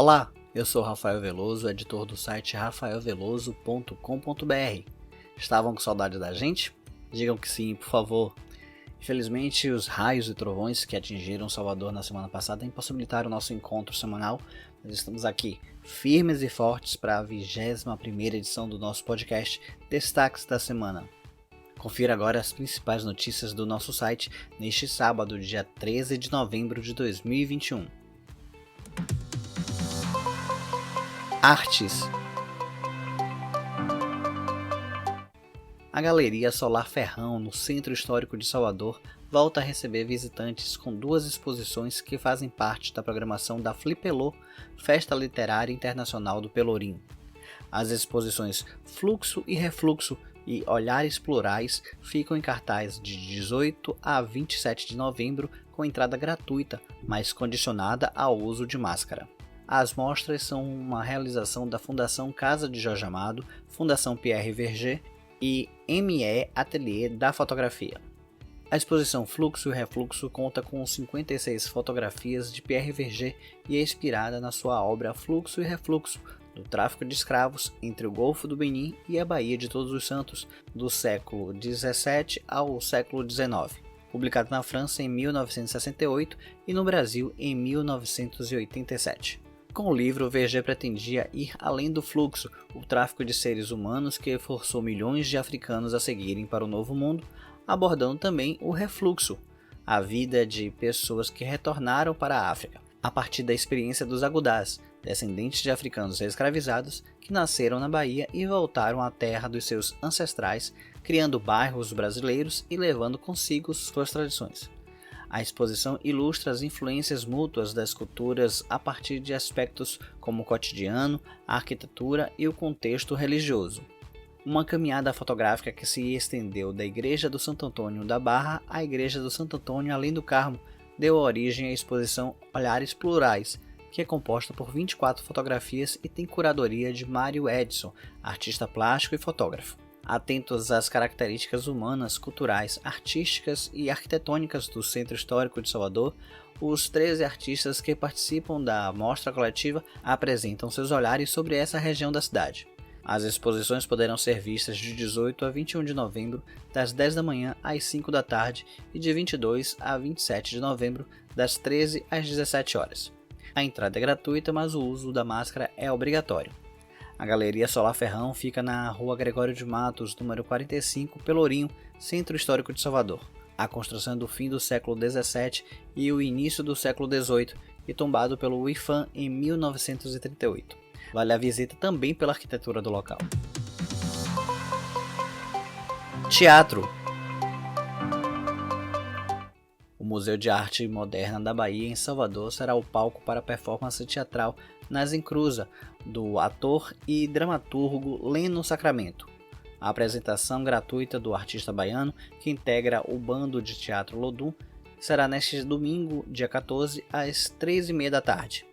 Olá, eu sou Rafael Veloso, editor do site rafaelveloso.com.br. Estavam com saudade da gente? Digam que sim, por favor. Infelizmente, os raios e trovões que atingiram Salvador na semana passada impossibilitaram o nosso encontro semanal. Nós estamos aqui, firmes e fortes para a 21ª edição do nosso podcast Destaques da Semana. Confira agora as principais notícias do nosso site neste sábado, dia 13 de novembro de 2021. Artes. A Galeria Solar Ferrão, no Centro Histórico de Salvador, volta a receber visitantes com duas exposições que fazem parte da programação da Flipelô, Festa Literária Internacional do Pelourinho. As exposições Fluxo e Refluxo e Olhares Plurais ficam em cartaz de 18 a 27 de novembro com entrada gratuita, mas condicionada ao uso de máscara. As mostras são uma realização da Fundação Casa de Jorge Amado, Fundação Pierre Verger e ME Atelier da Fotografia. A exposição Fluxo e Refluxo conta com 56 fotografias de Pierre Verger e é inspirada na sua obra Fluxo e Refluxo, do tráfico de escravos entre o Golfo do Benin e a Baía de Todos os Santos, do século XVII ao século XIX. Publicado na França em 1968 e no Brasil em 1987. Com o livro, Verger pretendia ir além do fluxo, o tráfico de seres humanos que forçou milhões de africanos a seguirem para o Novo Mundo, abordando também o refluxo, a vida de pessoas que retornaram para a África, a partir da experiência dos agudás, descendentes de africanos escravizados que nasceram na Bahia e voltaram à terra dos seus ancestrais, criando bairros brasileiros e levando consigo suas tradições. A exposição ilustra as influências mútuas das culturas a partir de aspectos como o cotidiano, a arquitetura e o contexto religioso. Uma caminhada fotográfica que se estendeu da Igreja do Santo Antônio da Barra à Igreja do Santo Antônio Além do Carmo deu origem à exposição Olhares Plurais, que é composta por 24 fotografias e tem curadoria de Mário Edson, artista plástico e fotógrafo. Atentos às características humanas, culturais, artísticas e arquitetônicas do Centro Histórico de Salvador, os 13 artistas que participam da mostra coletiva apresentam seus olhares sobre essa região da cidade. As exposições poderão ser vistas de 18 a 21 de novembro, das 10 da manhã às 5 da tarde e de 22 a 27 de novembro, das 13 às 17 horas. A entrada é gratuita, mas o uso da máscara é obrigatório. A Galeria Solar Ferrão fica na Rua Gregório de Matos, número 45, Pelourinho, Centro Histórico de Salvador. A construção é do fim do século XVII e o início do século XVIII e tombado pelo IFAM em 1938. Vale a visita também pela arquitetura do local. Teatro. O Museu de Arte Moderna da Bahia, em Salvador, será o palco para a performance teatral Nas Encruza, do ator e dramaturgo Leno Sacramento. A apresentação gratuita do artista baiano, que integra o bando de teatro Lodum, será neste domingo, dia 14, às 3h30 da tarde.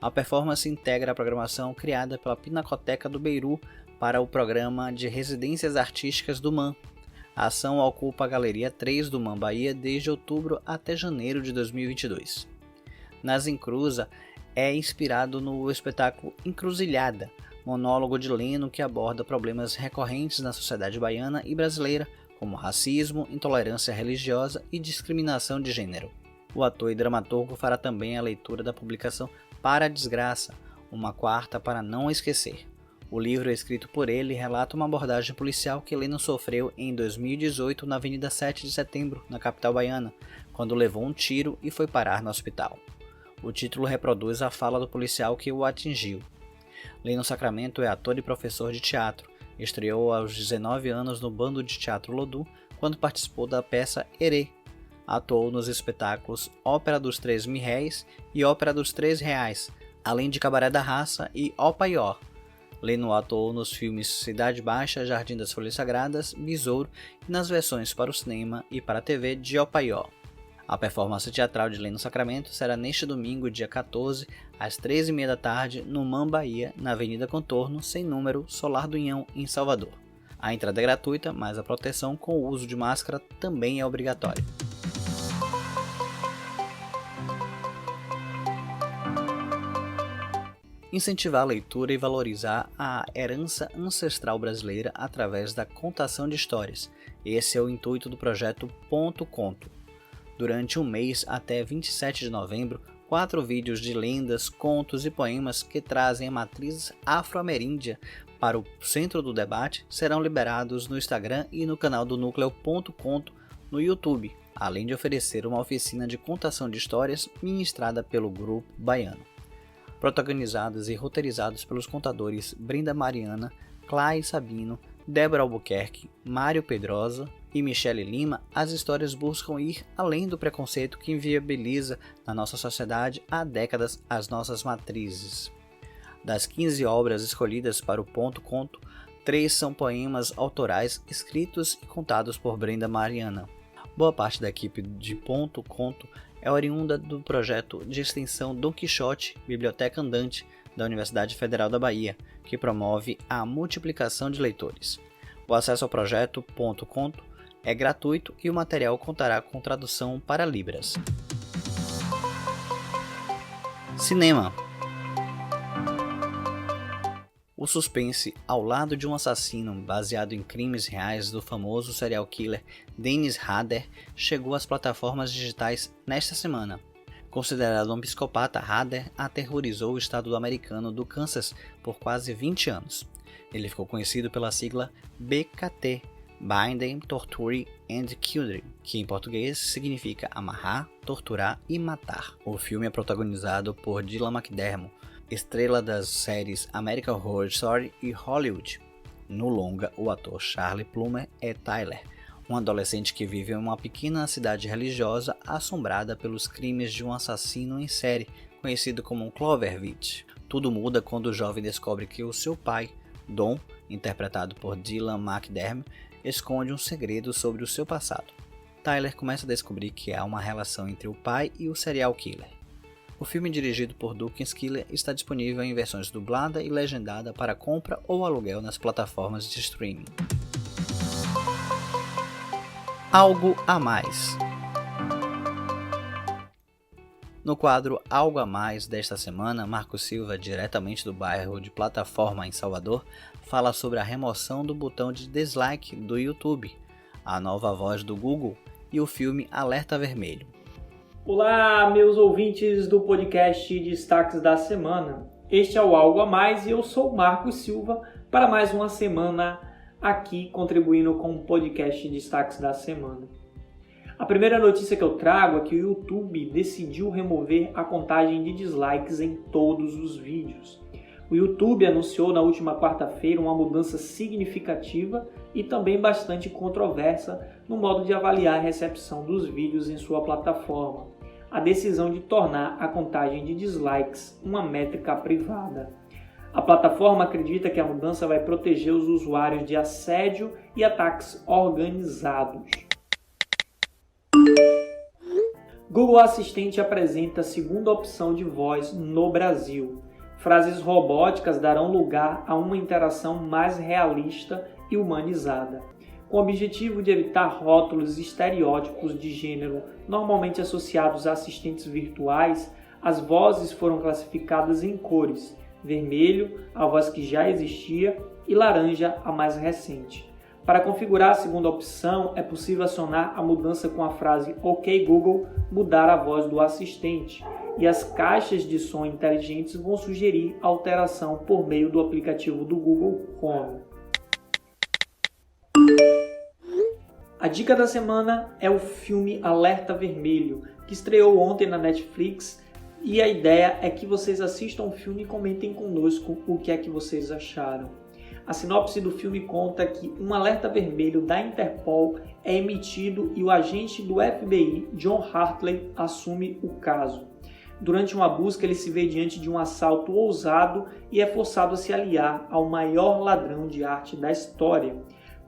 A performance integra a programação criada pela Pinacoteca do Beiru para o programa de residências artísticas do MAM. A ação ocupa a Galeria 3 do MAM Bahia desde outubro até janeiro de 2022. Nas Encruza é inspirado no espetáculo Encruzilhada, monólogo de Leno que aborda problemas recorrentes na sociedade baiana e brasileira, como racismo, intolerância religiosa e discriminação de gênero. O ator e dramaturgo fará também a leitura da publicação Para a Desgraça, uma quarta para não esquecer. O livro escrito por ele relata uma abordagem policial que Leno sofreu em 2018 na Avenida 7 de Setembro, na capital baiana, quando levou um tiro e foi parar no hospital. O título reproduz a fala do policial que o atingiu. Leno Sacramento é ator e professor de teatro. Estreou aos 19 anos no bando de teatro Lodum, quando participou da peça Herê. Atuou nos espetáculos Ópera dos Três Mil-Réis e Ópera dos Três Reais, além de Cabaré da Raça e Opaió. Leno atuou nos filmes Cidade Baixa, Jardim das Folhas Sagradas, Besouro e nas versões para o cinema e para a TV de Opaió. A performance teatral de Leno Sacramento será neste domingo, dia 14, às 3h30 da tarde, no MAM Bahia, na Avenida Contorno, sem número, Solar do Inhão, em Salvador. A entrada é gratuita, mas a proteção com o uso de máscara também é obrigatória. incentivar a leitura e valorizar a herança ancestral brasileira através da contação de histórias. Esse é o intuito do projeto Ponto Conto. Durante um mês, até 27 de novembro, 4 vídeos de lendas, contos e poemas que trazem a matriz afro-ameríndia para o centro do debate serão liberados no Instagram e no canal do Núcleo Ponto Conto no YouTube, além de oferecer uma oficina de contação de histórias ministrada pelo Grupo Baiano. Protagonizados e roteirizados pelos contadores Brenda Mariana, Clay Sabino, Débora Albuquerque, Mário Pedrosa e Michele Lima, as histórias buscam ir além do preconceito que inviabiliza na nossa sociedade há décadas as nossas matrizes. Das 15 obras escolhidas para o Ponto Conto, 3 são poemas autorais escritos e contados por Brenda Mariana. Boa parte da equipe de Ponto Conto é oriunda do projeto de extensão Dom Quixote, Biblioteca Andante, da Universidade Federal da Bahia, que promove a multiplicação de leitores. O acesso ao projeto Ponto Conto é gratuito e o material contará com tradução para Libras. Cinema. O suspense Ao Lado de um Assassino, baseado em crimes reais do famoso serial killer Dennis Rader, chegou às plataformas digitais nesta semana. Considerado um psicopata, Rader aterrorizou o estado americano do Kansas por quase 20 anos. Ele ficou conhecido pela sigla BKT, Binding, Torture and Killing, que em português significa amarrar, torturar e matar. O filme é protagonizado por Dylan McDermott, estrela das séries American Horror Story e Hollywood. No longa, o ator Charlie Plummer é Tyler, um adolescente que vive em uma pequena cidade religiosa assombrada pelos crimes de um assassino em série, conhecido como Cloverfield. Tudo muda quando o jovem descobre que o seu pai, Dom, interpretado por Dylan McDermott, esconde um segredo sobre o seu passado. Tyler começa a descobrir que há uma relação entre o pai e o serial killer. O filme, dirigido por Duncan Skiller, está disponível em versões dublada e legendada para compra ou aluguel nas plataformas de streaming. Algo a mais. No quadro Algo a Mais desta semana, Marco Silva, diretamente do bairro de Plataforma em Salvador, fala sobre a remoção do botão de dislike do YouTube, a nova voz do Google e o filme Alerta Vermelho. Olá, meus ouvintes do podcast Destaques da Semana. Este é o Algo a Mais e eu sou Marcos Silva para mais uma semana aqui contribuindo com o podcast Destaques da Semana. A primeira notícia que eu trago é que o YouTube decidiu remover a contagem de dislikes em todos os vídeos. O YouTube anunciou na última quarta-feira uma mudança significativa e também bastante controversa no modo de avaliar a recepção dos vídeos em sua plataforma. A decisão de tornar a contagem de dislikes uma métrica privada. A plataforma acredita que a mudança vai proteger os usuários de assédio e ataques organizados. Google Assistente apresenta a segunda opção de voz no Brasil. Frases robóticas darão lugar a uma interação mais realista e humanizada. Com o objetivo de evitar rótulos e estereótipos de gênero normalmente associados a assistentes virtuais, as vozes foram classificadas em cores: vermelho, a voz que já existia, e laranja, a mais recente. Para configurar a segunda opção, é possível acionar a mudança com a frase OK Google, mudar a voz do assistente, e as caixas de som inteligentes vão sugerir alteração por meio do aplicativo do Google Home. A dica da semana é o filme Alerta Vermelho, que estreou ontem na Netflix, e a ideia é que vocês assistam o filme e comentem conosco o que é que vocês acharam. A sinopse do filme conta que um alerta vermelho da Interpol é emitido e o agente do FBI, John Hartley, assume o caso. Durante uma busca, ele se vê diante de um assalto ousado e é forçado a se aliar ao maior ladrão de arte da história,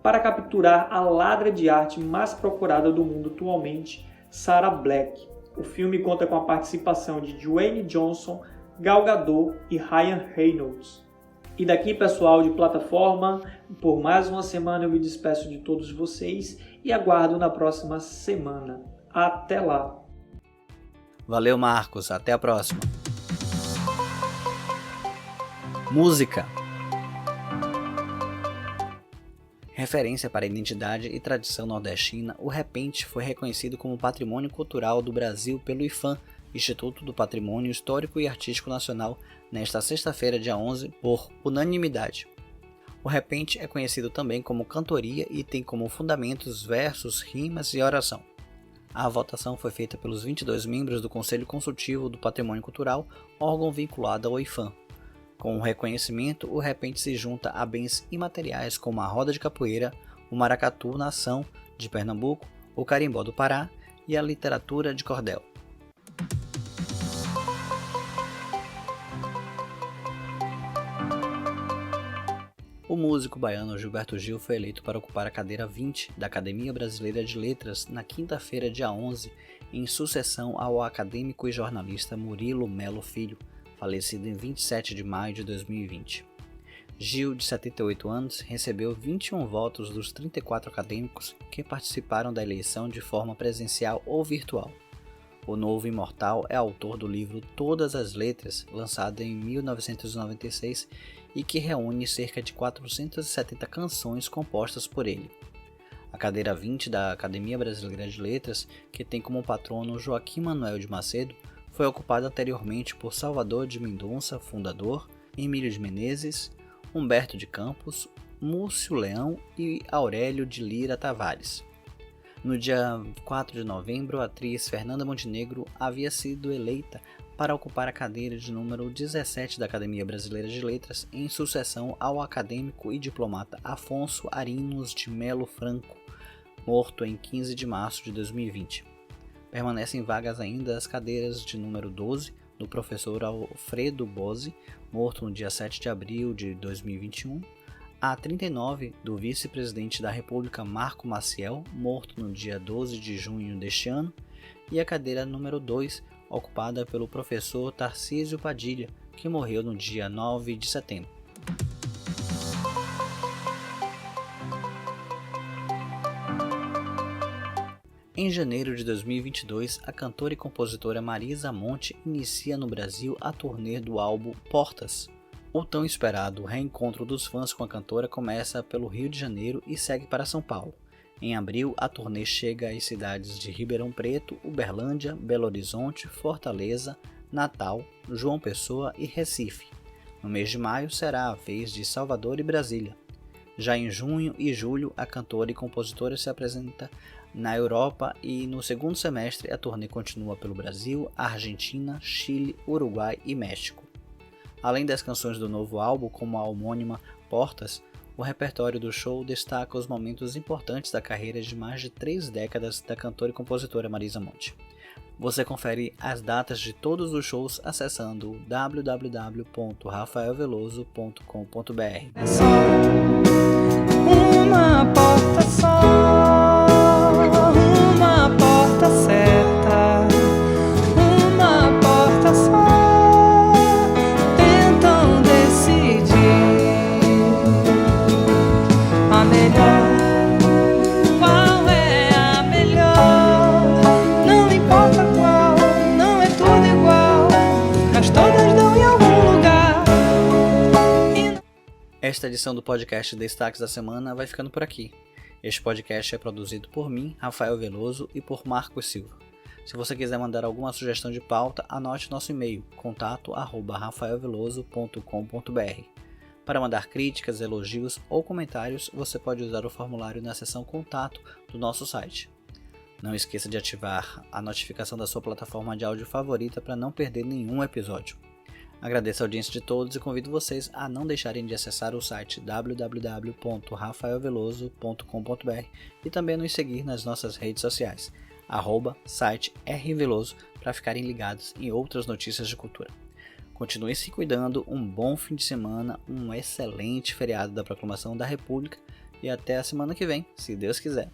para capturar a ladra de arte mais procurada do mundo atualmente, Sarah Black. O filme conta com a participação de Dwayne Johnson, Gal Gadot e Ryan Reynolds. E daqui, pessoal de plataforma, por mais uma semana eu me despeço de todos vocês e aguardo na próxima semana. Até lá! Valeu, Marcos. Até a próxima. Música. Referência para a identidade e tradição nordestina, o repente foi reconhecido como Patrimônio Cultural do Brasil pelo IPHAN, Instituto do Patrimônio Histórico e Artístico Nacional, nesta sexta-feira, dia 11, por unanimidade. O repente é conhecido também como cantoria e tem como fundamentos versos, rimas e oração. A votação foi feita pelos 22 membros do Conselho Consultivo do Patrimônio Cultural, órgão vinculado ao IPHAN. Com o reconhecimento, o repente se junta a bens imateriais como a roda de capoeira, o maracatu nação de Pernambuco, o carimbó do Pará e a literatura de cordel. O músico baiano Gilberto Gil foi eleito para ocupar a cadeira 20 da Academia Brasileira de Letras na quinta-feira, dia 11, em sucessão ao acadêmico e jornalista Murilo Melo Filho, falecido em 27 de maio de 2020. Gil, de 78 anos, recebeu 21 votos dos 34 acadêmicos que participaram da eleição de forma presencial ou virtual. O novo imortal é autor do livro Todas as Letras, lançado em 1996 e que reúne cerca de 470 canções compostas por ele. A cadeira 20 da Academia Brasileira de Letras, que tem como patrono Joaquim Manuel de Macedo, foi ocupada anteriormente por Salvador de Mendonça, fundador, Emílio de Menezes, Humberto de Campos, Múcio Leão e Aurélio de Lira Tavares. No dia 4 de novembro, a atriz Fernanda Montenegro havia sido eleita para ocupar a cadeira de número 17 da Academia Brasileira de Letras, em sucessão ao acadêmico e diplomata Afonso Arinos de Melo Franco, morto em 15 de março de 2020. Permanecem vagas ainda as cadeiras de número 12 do professor Alfredo Bose, morto no dia 7 de abril de 2021, a 39 do vice-presidente da República Marco Maciel, morto no dia 12 de junho deste ano, e a cadeira número 2, ocupada pelo professor Tarcísio Padilha, que morreu no dia 9 de setembro. Em janeiro de 2022, a cantora e compositora Marisa Monte inicia no Brasil a turnê do álbum Portas. O tão esperado reencontro dos fãs com a cantora começa pelo Rio de Janeiro e segue para São Paulo. Em abril, a turnê chega às cidades de Ribeirão Preto, Uberlândia, Belo Horizonte, Fortaleza, Natal, João Pessoa e Recife. No mês de maio será a vez de Salvador e Brasília. Já em junho e julho, a cantora e compositora se apresenta na Europa e no segundo semestre a turnê continua pelo Brasil, Argentina, Chile, Uruguai e México. Além das canções do novo álbum, como a homônima Portas, o repertório do show destaca os momentos importantes da carreira de mais de 3 décadas da cantora e compositora Marisa Monte. Você confere as datas de todos os shows acessando www.rafaelveloso.com.br. É só uma porta só, uma porta certa, uma porta só, tentam decidir a melhor. Qual é a melhor? Não importa qual, não é tudo igual, mas todas dão em algum lugar. Esta edição do podcast Destaques da Semana vai ficando por aqui. Este podcast é produzido por mim, Rafael Veloso, e por Marcos Silva. Se você quiser mandar alguma sugestão de pauta, anote nosso e-mail, contato@rafaelveloso.com.br. Para mandar críticas, elogios ou comentários, você pode usar o formulário na seção Contato do nosso site. Não esqueça de ativar a notificação da sua plataforma de áudio favorita para não perder nenhum episódio. Agradeço a audiência de todos e convido vocês a não deixarem de acessar o site www.rafaelveloso.com.br e também nos seguir nas nossas redes sociais, @site rveloso, para ficarem ligados em outras notícias de cultura. Continue se cuidando, um bom fim de semana, um excelente feriado da Proclamação da República e até a semana que vem, se Deus quiser.